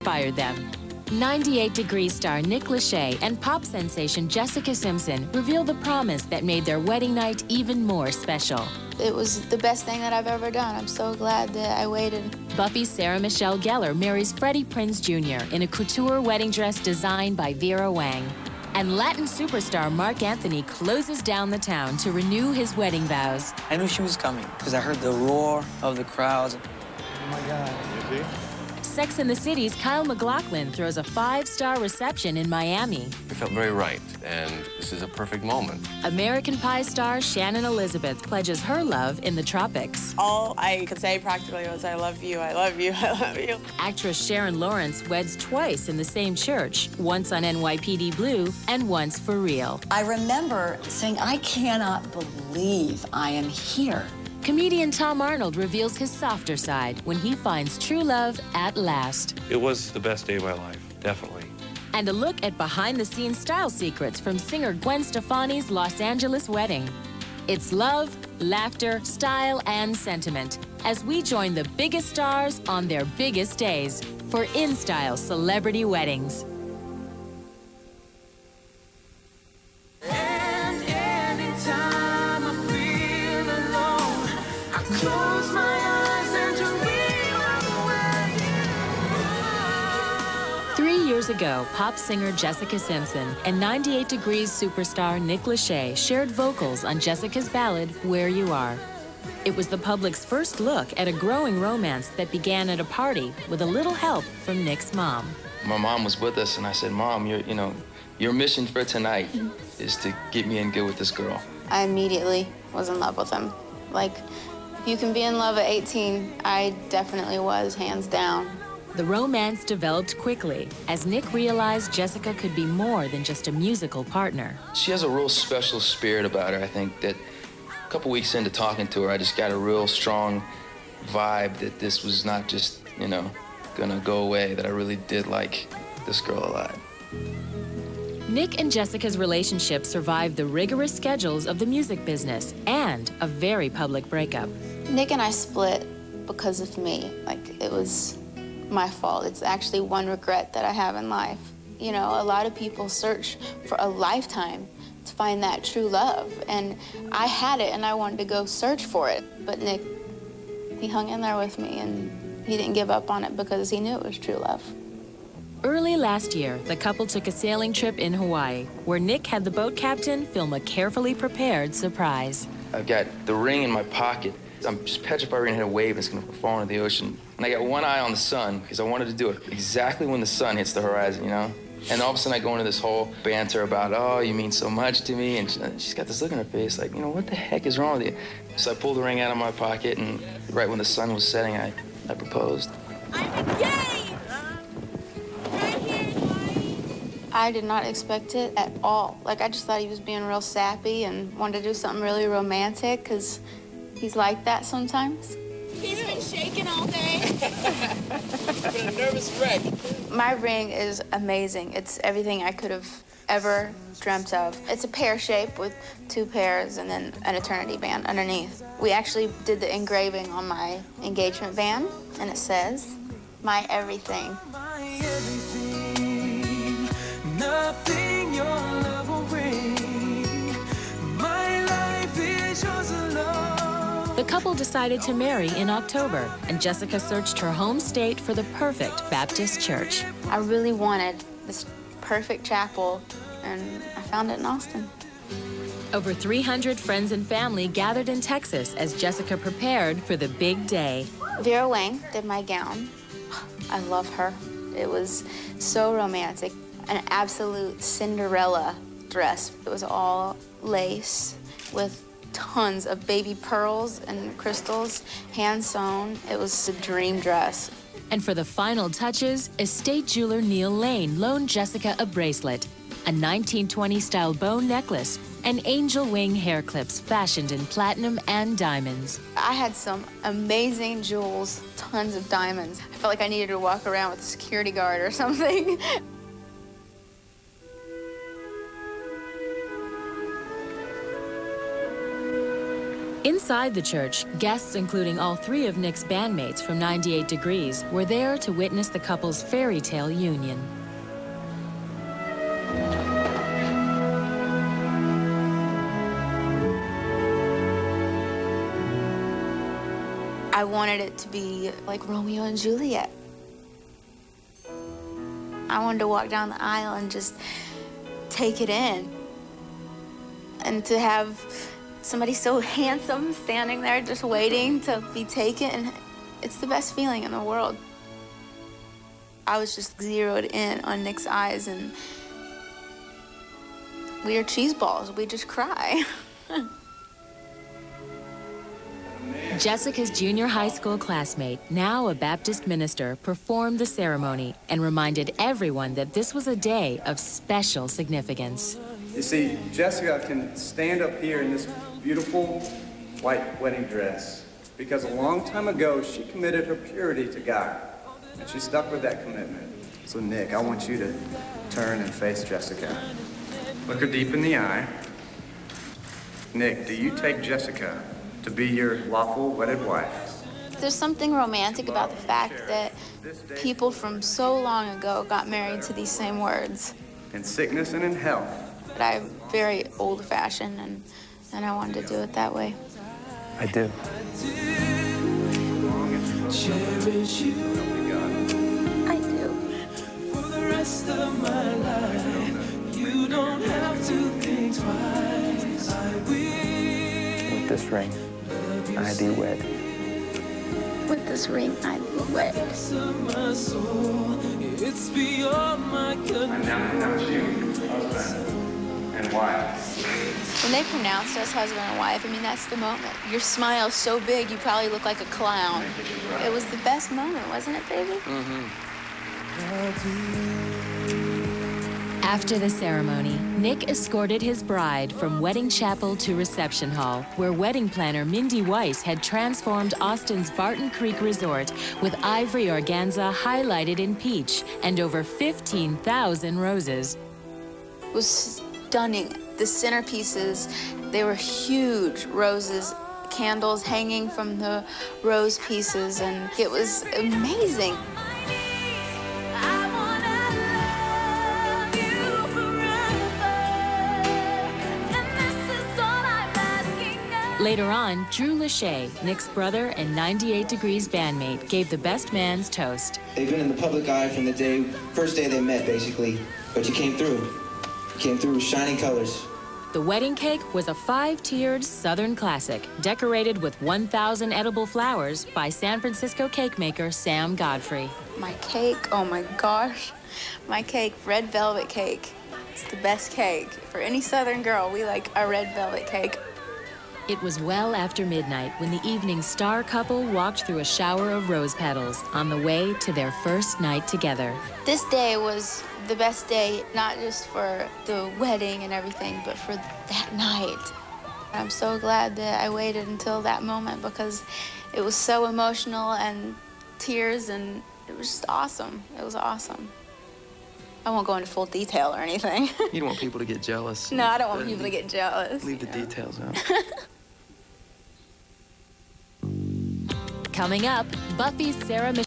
inspired them. 98 Degree star Nick Lachey and pop sensation Jessica Simpson reveal the promise that made their wedding night even more special. It was the best thing that I've ever done. I'm so glad that I waited. Buffy's Sarah Michelle Gellar marries Freddie Prinze Jr. in a couture wedding dress designed by Vera Wang. And Latin superstar Mark Anthony closes down the town to renew his wedding vows. I knew she was coming because I heard the roar of the crowds. Oh my God. You see? Sex and the City's Kyle MacLachlan throws a 5-star reception in Miami. It felt very right, and this is a perfect moment. American Pie star Shannon Elizabeth pledges her love in the tropics. All I could say practically was, I love you, I love you, I love you. Actress Sharon Lawrence weds twice in the same church, once on NYPD Blue and once for real. I remember saying, I cannot believe I am here. Comedian Tom Arnold reveals his softer side when he finds true love at last. It was the best day of my life, definitely. And a look at behind-the-scenes style secrets from singer Gwen Stefani's Los Angeles wedding. It's love, laughter, style, and sentiment as we join the biggest stars on their biggest days for Instyle Celebrity Weddings. Close my eyes and you read my way. 3 years ago, pop singer Jessica Simpson and 98 Degrees superstar Nick Lachey shared vocals on Jessica's ballad, Where You Are. It was the public's first look at a growing romance that began at a party with a little help from Nick's mom. My mom was with us, and I said, Mom, your mission for tonight is to get me in good with this girl. I immediately was in love with him. Like, you can be in love at 18. I definitely was, hands down. The romance developed quickly as Nick realized Jessica could be more than just a musical partner. She has a real special spirit about her. I think that a couple weeks into talking to her, I just got a real strong vibe that this was not just, gonna go away, that I really did like this girl a lot. Nick and Jessica's relationship survived the rigorous schedules of the music business and a very public breakup. Nick and I split because of me. Like, it was my fault. It's actually one regret that I have in life. A lot of people search for a lifetime to find that true love. And I had it, and I wanted to go search for it. But Nick, he hung in there with me, and he didn't give up on it because he knew it was true love. Early last year, the couple took a sailing trip in Hawaii, where Nick had the boat captain film a carefully prepared surprise. I've got the ring in my pocket. I'm just petrified we're gonna hit a wave and it's gonna fall into the ocean. And I got one eye on the sun because I wanted to do it exactly when the sun hits the horizon, And all of a sudden I go into this whole banter about, oh, you mean so much to me. And she's got this look on her face like, what the heck is wrong with you? So I pulled the ring out of my pocket, and right when the sun was setting, I proposed. I'm gay! I did not expect it at all. Like, I just thought he was being real sappy and wanted to do something really romantic, because he's like that sometimes. He's been shaking all day. Been a nervous wreck. My ring is amazing. It's everything I could have ever dreamt of. It's a pear shape with 2 pairs and then an eternity band underneath. We actually did the engraving on my engagement band, and it says, my everything. Nothing your love will bring. My life is yours alone. The couple decided to marry in October, and Jessica searched her home state for the perfect Baptist church. I really wanted this perfect chapel, and I found it in Austin. Over 300 friends and family gathered in Texas as Jessica prepared for the big day. Vera Wang did my gown. I love her. It was so romantic. An absolute Cinderella dress. It was all lace with tons of baby pearls and crystals, hand sewn. It was a dream dress. And for the final touches, estate jeweler Neil Lane loaned Jessica a bracelet, a 1920-style bone necklace, and angel wing hair clips fashioned in platinum and diamonds. I had some amazing jewels, tons of diamonds. I felt like I needed to walk around with a security guard or something. Inside the church, guests including all three of Nick's bandmates from 98 Degrees were there to witness the couple's fairy tale union. I wanted it to be like Romeo and Juliet. I wanted to walk down the aisle and just take it in. And to have somebody so handsome standing there just waiting to be taken, it's the best feeling in the world. I was just zeroed in on Nick's eyes, and we are cheese balls. We just cry. Jessica's junior high school classmate, now a Baptist minister, performed the ceremony and reminded everyone that this was a day of special significance. You see, Jessica can stand up here in this beautiful white wedding dress because a long time ago she committed her purity to God, and she stuck with that commitment. So Nick, I want you to turn and face Jessica. Look her deep in the eye. Nick, do you take Jessica to be your lawful wedded wife? There's something romantic about the fact that people from so long ago got married to these same words. In sickness and in health. But I'm very old-fashioned, and I wanted to do it that way. I do. Cherish you. I do. For the rest of my life, you don't have to think twice. I will. With this ring, I thee wed. With this ring, I wed. My soul, it's beyond my I now pronounce you husband and wife. When they pronounced us husband and wife, I mean, that's the moment. Your smile's so big, you probably look like a clown. It was the best moment, wasn't it, baby? After the ceremony, Nick escorted his bride from wedding chapel to reception hall, where wedding planner Mindy Weiss had transformed Austin's Barton Creek Resort with ivory organza highlighted in peach and over 15,000 roses. It was stunning. The centerpieces, they were huge roses, candles hanging from the rose pieces, and it was amazing. Later on, Drew Lachey, Nick's brother and 98 Degrees bandmate, gave the best man's toast. They've been in the public eye from the first day they met, basically. But you came through. You came through with shining colors. The wedding cake was a 5-tiered Southern classic, decorated with 1,000 edible flowers by San Francisco cake maker Sam Godfrey. My cake, oh my gosh. My cake, red velvet cake. It's the best cake. For any Southern girl, we like a red velvet cake. It was well after midnight when the evening star couple walked through a shower of rose petals on the way to their first night together. This day was the best day, not just for the wedding and everything, but for that night. I'm so glad that I waited until that moment because it was so emotional and tears, and it was just awesome. It was awesome. I won't go into full detail or anything. You don't want people to get jealous. No, I don't want people to get jealous. Leave the details out. Coming up, Buffy's Sarah Michelle.